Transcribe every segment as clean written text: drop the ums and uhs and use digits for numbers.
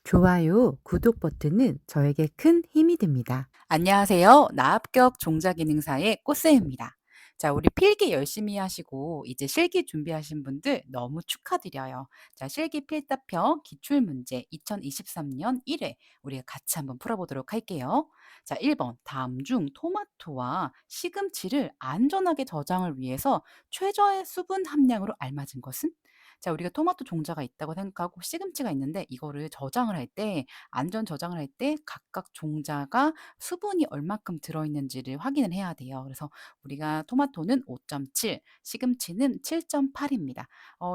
좋아요, 구독 버튼은 저에게 큰 힘이 됩니다. 안녕하세요. 나합격 종자기능사의 꽃쌤입니다. 자, 우리 필기 열심히 하시고 이제 실기 준비하신 분들 너무 축하드려요. 자, 실기 필답형 기출문제 2023년 1회 우리가 같이 한번 풀어보도록 할게요. 자, 1번 다음 중 토마토와 시금치를 안전하게 저장을 위해서 최저의 수분 함량으로 알맞은 것은? 자, 우리가 토마토 종자가 있다고 생각하고 시금치가 있는데 이거를 저장을 할 때 안전 저장을 할 때 각각 종자가 수분이 얼마큼 들어있는지를 확인을 해야 돼요. 그래서 우리가 토마토는 5.7, 시금치는 7.8입니다.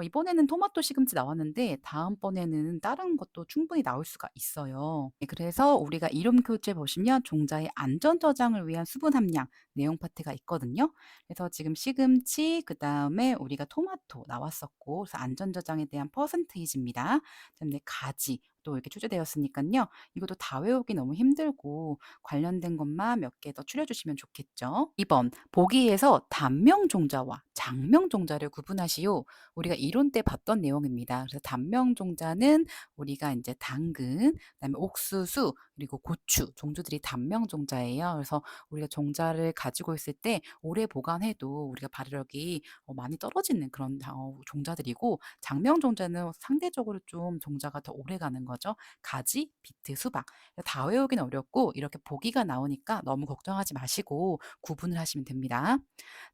이번에는 토마토, 시금치 나왔는데 다음번에는 다른 것도 충분히 나올 수가 있어요. 네, 그래서 우리가 이론 교재 보시면 종자의 안전 저장을 위한 수분 함량 내용 파트가 있거든요. 그래서 지금 시금치, 그다음에 우리가 토마토 나왔었고, 그래서 안전 저장에 대한 퍼센테이지입니다. 그다음에 가지 또 이렇게 출제되었으니까요. 이것도 다 외우기 너무 힘들고 관련된 것만 몇 개 더 추려 주시면 좋겠죠. 2번 보기에서 단명 종자와 장명 종자를 구분하시오. 우리가 이론 때 봤던 내용입니다. 그래서 단명 종자는 우리가 이제 당근, 그다음에 옥수수, 그리고 고추 종주들이 단명 종자예요. 그래서 우리가 종자를 가지고 있을 때 오래 보관해도 우리가 발효력이 많이 떨어지는 그런 종자들이고, 장명 종자는 상대적으로 좀 종자가 더 오래가는 거죠. 가지, 비트, 수박 다 외우기는 어렵고 이렇게 보기가 나오니까 너무 걱정하지 마시고 구분을 하시면 됩니다.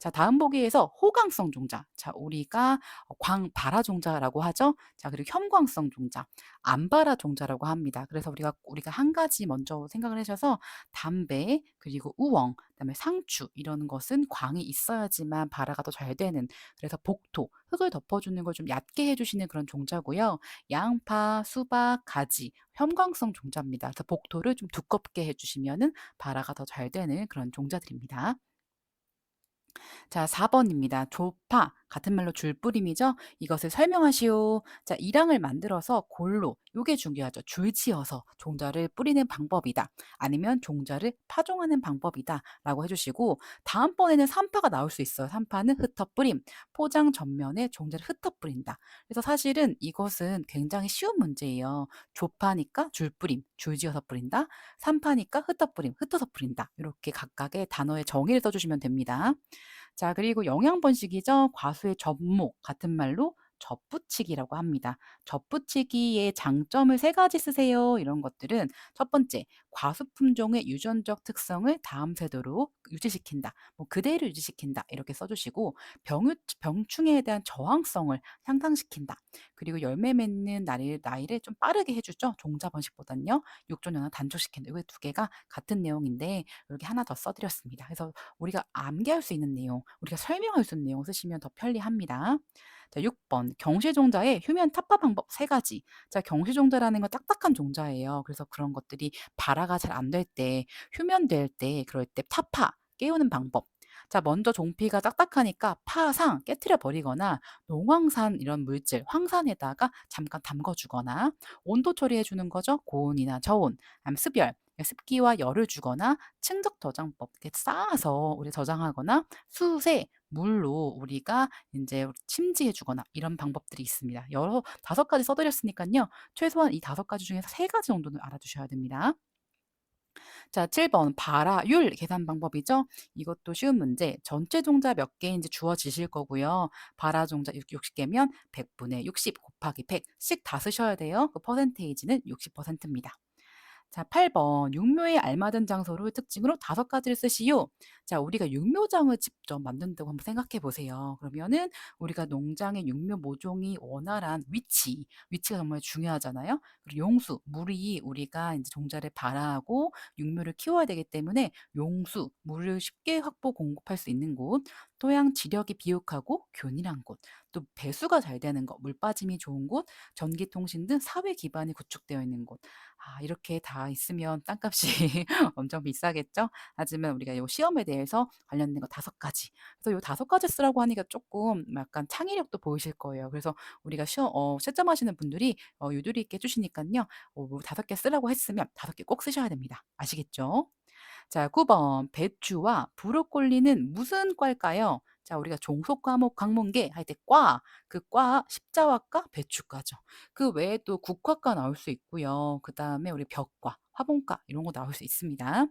자, 다음 보기에서 호강성 종자. 자, 우리가 광발화 종자라고 하죠. 자, 그리고 현광성 종자, 암발화 종자라고 합니다. 그래서 우리가 한 가지 먼저 생각을 하셔서 담배, 그리고 우엉, 그다음에 상추 이런 것은 광이 있어야지만 발화가 더 잘 되는, 그래서 복토, 흙을 덮어주는 걸 좀 얕게 해주시는 그런 종자고요. 양파, 수박, 가지, 현광성 종자입니다. 그래서 복토를 좀 두껍게 해주시면은 발화가 더 잘 되는 그런 종자들입니다. 자, 4번입니다. 조파, 같은 말로 줄뿌림이죠. 이것을 설명하시오. 자, 이랑을 만들어서 골로, 요게 중요하죠. 줄지어서 종자를 뿌리는 방법이다. 아니면 종자를 파종하는 방법이다. 라고 해주시고, 다음번에는 산파가 나올 수 있어요. 산파는 흩어뿌림, 포장 전면에 종자를 흩어뿌린다. 그래서 사실은 이것은 굉장히 쉬운 문제예요. 조파니까 줄뿌림, 줄지어서 뿌린다. 산파니까 흩어뿌림, 흩어서 뿌린다. 이렇게 각각의 단어의 정의를 써주시면 됩니다. 자, 그리고 영양 번식이죠. 과수의 접목, 같은 말로 접붙이기라고 합니다. 접붙이기의 장점을 세 가지 쓰세요. 이런 것들은 첫 번째, 과수 품종의 유전적 특성을 다음 세대로 유지시킨다. 뭐 그대로 유지시킨다. 이렇게 써주시고, 병충해에 대한 저항성을 향상시킨다. 그리고 열매 맺는 나이를 좀 빠르게 해주죠. 종자 번식보다는요. 육종연화 단축시킨다. 이 두 개가 같은 내용인데 이렇게 하나 더 써드렸습니다. 그래서 우리가 암기할 수 있는 내용, 우리가 설명할 수 있는 내용 쓰시면 더 편리합니다. 자, 6번 경시종자의 휴면 타파 방법 세 가지. 자, 경시종자라는 건 딱딱한 종자예요. 그래서 그런 것들이 발화가 잘 안 될 때, 휴면될 때, 그럴 때 타파 깨우는 방법. 자, 먼저 종피가 딱딱하니까 파상 깨트려 버리거나 농황산 이런 물질, 황산에다가 잠깐 담궈 주거나, 온도 처리해 주는 거죠. 고온이나 저온, 아니면 습열, 습기와 열을 주거나, 충적 저장법 이렇게 쌓아서 우리 저장하거나, 수세 물로 우리가 인제 침지해 주거나, 이런 방법들이 있습니다. 여러 5가지 써 드렸으니깐요. 최소한 이 5가지 중에서 3가지 정도는 알아두셔야 됩니다. 자, 7번 발화율 계산 방법이죠. 이것도 쉬운 문제. 전체 종자 몇 개인지 주어지실 거고요. 발화 종자 60개면 100분의 60 곱하기 100씩 다 쓰셔야 돼요. 그 퍼센테이지는 60%입니다. 자, 8번 육묘에 알맞은 장소를 특징으로 5가지를 쓰시오. 자, 우리가 육묘장을 직접 만든다고 한번 생각해 보세요. 그러면은 우리가 농장의 육묘 모종이 원활한 위치가 정말 중요하잖아요. 그리고 용수, 물이 우리가 이제 종자를 발화하고 육묘를 키워야 되기 때문에 용수, 물을 쉽게 확보 공급할 수 있는 곳, 토양 지력이 비옥하고 균일한 곳, 또 배수가 잘 되는 것, 물 빠짐이 좋은 곳, 전기통신 등 사회 기반이 구축되어 있는 곳. 이렇게 다 있으면 땅값이 엄청 비싸겠죠? 하지만 우리가 요 시험에 대해서 관련된 거 5가지. 그래서 요 5가지 쓰라고 하니까 쪼끔 약간 창의력도 보이실 거예요. 그래서 우리가 채점하시는 분들이 유도리 있게 해 주시니깐요. 뭐 5개 쓰라고 했으면 5개 꼭 쓰셔야 됩니다. 아시겠죠? 자, 9번 배추와 브로콜리는 무슨 과일까요? 자, 우리가 종속 과목 광문계 할 때 과, 그 과 십자화과, 배축과죠. 그 외에 또 국화과 나올 수 있고요. 그다음에 우리 벽과, 화분과 이런 거 나올 수 있습니다.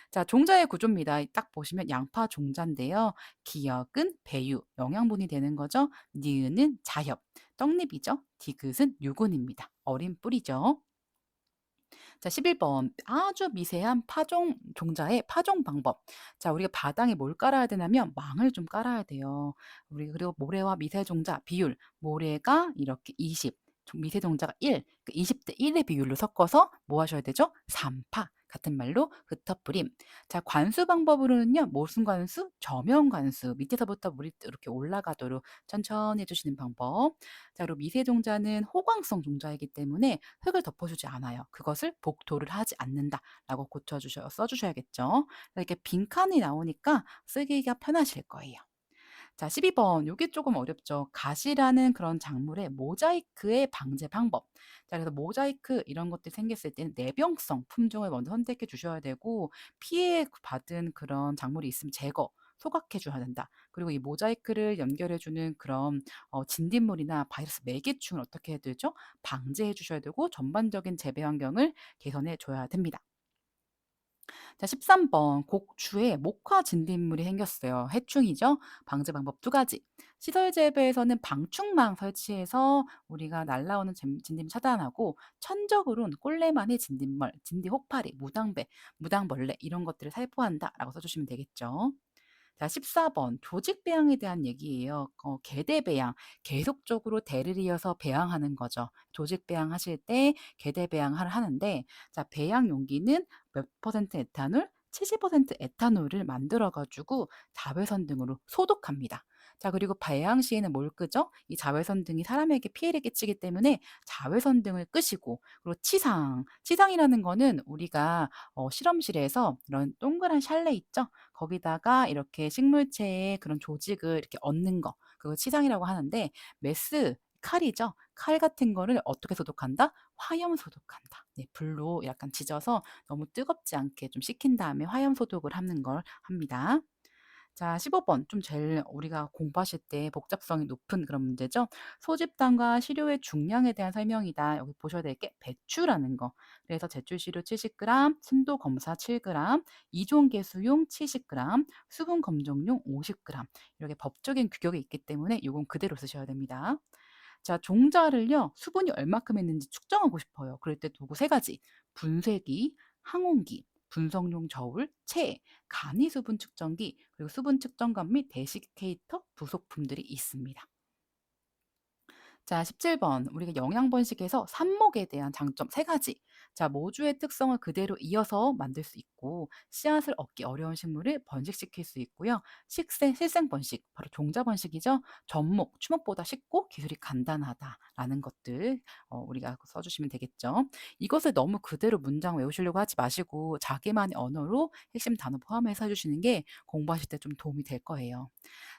자, 종자의 구조입니다. 딱 보시면 양파 종자인데요. 기역은 배유, 영양분이 되는 거죠. 니은은 자엽, 떡잎이죠. 디귿은 유근입니다. 어린 뿌리죠. 자, 11번 아주 미세한 파종 종자의 파종 방법. 자, 우리가 바닥에 뭘 깔아야 되냐면 망을 좀 깔아야 돼요. 우리 그리고 모래와 미세 종자 비율. 모래가 이렇게 20, 미세 종자가 1, 그 20대 1의 비율로 섞어서 뭐 하셔야 되죠? 3파. 같은 말로 흩어뿌림. 자, 관수 방법으로는요. 모순 관수, 저면 관수. 밑에서부터 물이 이렇게 올라가도록 천천히 해 주시는 방법. 자, 그리고 미세 종자는 호광성 종자이기 때문에 흙을 덮어주지 않아요. 그것을 복토를 하지 않는다라고 써주셔야겠죠. 이렇게 빈칸이 나오니까 쓰기가 편하실 거예요. 자, 12번. 요게 조금 어렵죠. 가시라는 그런 작물의 모자이크의 방제 방법. 자, 그래서 모자이크 이런 것들이 생겼을 때는 내병성 품종을 먼저 선택해 주셔야 되고 피해 받은 그런 작물이 있으면 제거, 소각해 줘야 된다. 그리고 이 모자이크를 연결해 주는 그런 진딧물이나 바이러스 매개충을 어떻게 해야 되죠? 방제해 주셔야 되고 전반적인 재배 환경을 개선해 줘야 됩니다. 자, 13번 곡추에 목화 진딧물이 생겼어요. 해충이죠. 방제 방법 두 가지. 시설 재배에서는 방충망 설치해서 우리가 날라오는 진딧물 차단하고 천적으로는 꼴레만이 진딧물, 진딧 혹파리, 무당배, 무당벌레 이런 것들을 살포한다라고 써주시면 되겠죠. 자, 14번 조직 배양에 대한 얘기예요. 계대 배양, 계속적으로 대를 이어서 배양하는 거죠. 조직 배양하실 때 계대 배양을 하는데 자, 배양 용기는 몇 퍼센트 에탄올, 70% 에탄올을 만들어 가지고 자외선 등으로 소독합니다. 자, 그리고 배양 시에는 뭘 끄죠? 이 자외선 등이 사람에게 피해를 끼치기 때문에 자외선 등을 끄시고 그리고 치상, 치상이라는 거는 우리가 실험실에서 이런 동그란 샬레 있죠? 거기다가 이렇게 식물체의 그런 조직을 이렇게 얻는 거, 그거 치상이라고 하는데 메스 칼이죠. 칼 같은 거를 어떻게 소독한다? 화염 소독한다. 네, 불로 약간 지져서 너무 뜨겁지 않게 좀 식힌 다음에 화염 소독을 하는 걸 합니다. 자, 15번 좀 제일 우리가 공부하실 때 복잡성이 높은 그런 문제죠. 소집단과 시료의 중량에 대한 설명이다. 여기 보셔야 될 게 배추라는 거. 그래서 제출 시료 70g, 순도 검사 7g, 이종 개수용 70g, 수분 검정용 50g. 이렇게 법적인 규격이 있기 때문에 이건 그대로 쓰셔야 됩니다. 자, 종자를요, 수분이 얼마큼 있는지 측정하고 싶어요. 그럴 때 도구 세 가지. 분쇄기, 항온기, 분석용 저울, 체, 간이 수분 측정기, 그리고 수분 측정관 및 데시케이터 부속품들이 있습니다. 자, 17번. 우리가 영양 번식에서 삽목에 대한 장점 세 가지. 자, 모주의 특성을 그대로 이어서 만들 수 있고 씨앗을 얻기 어려운 식물을 번식시킬 수 있고요. 실생 번식, 바로 종자 번식이죠. 접목, 추목보다 쉽고 기술이 간단하다라는 것들 우리가 써 주시면 되겠죠. 이것을 너무 그대로 문장 외우시려고 하지 마시고 자기만의 언어로 핵심 단어 포함해서 해 주시는 게 공부하실 때 좀 도움이 될 거예요.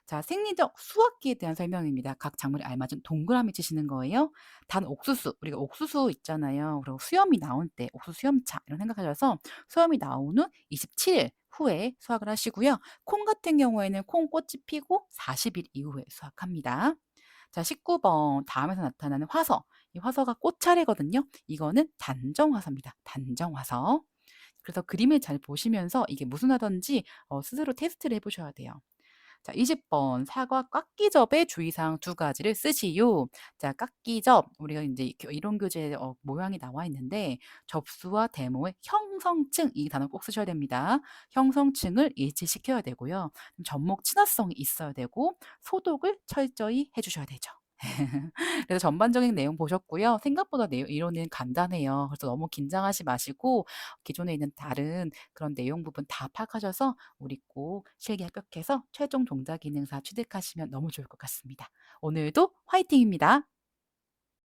자, 생리적 수확기에 대한 설명입니다. 각 작물에 알맞은 동그라미 치시는 거예요. 단 옥수수, 우리가 옥수수 있잖아요. 그리고 수염이 나온 때 옥수수 수염차 이런 생각하셔서 수염이 나온 후 27일 후에 수확을 하시고요. 콩 같은 경우에는 콩꽃이 피고 40일 이후에 수확합니다. 자, 19번 다음에서 나타나는 화서. 이 화서가 꽃차례거든요. 이거는 단정화서입니다. 단정화서. 그래서 그림을 잘 보시면서 이게 무슨 화서인지 스스로 테스트를 해 보셔야 돼요. 자, 20번 사과 깎기접의 주의사항 두 가지를 쓰시오. 자, 깎기접 우리가 인제 이론 교재에 모양이 나와 있는데 접수와 데모의 형성층 이 단어 꼭 쓰셔야 됩니다. 형성층을 일치시켜야 되고요. 접목 친화성이 있어야 되고 소독을 철저히 해 주셔야 되죠. 그래서 전반적인 내용 보셨고요. 생각보다 이론은 간단해요. 그래서 너무 긴장하지 마시고 기존에 있는 다른 그런 내용 부분 다 파악하셔서 우리 꼭 실기 합격해서 최종 종자 기능사 취득하시면 너무 좋을 것 같습니다. 오늘도 화이팅입니다.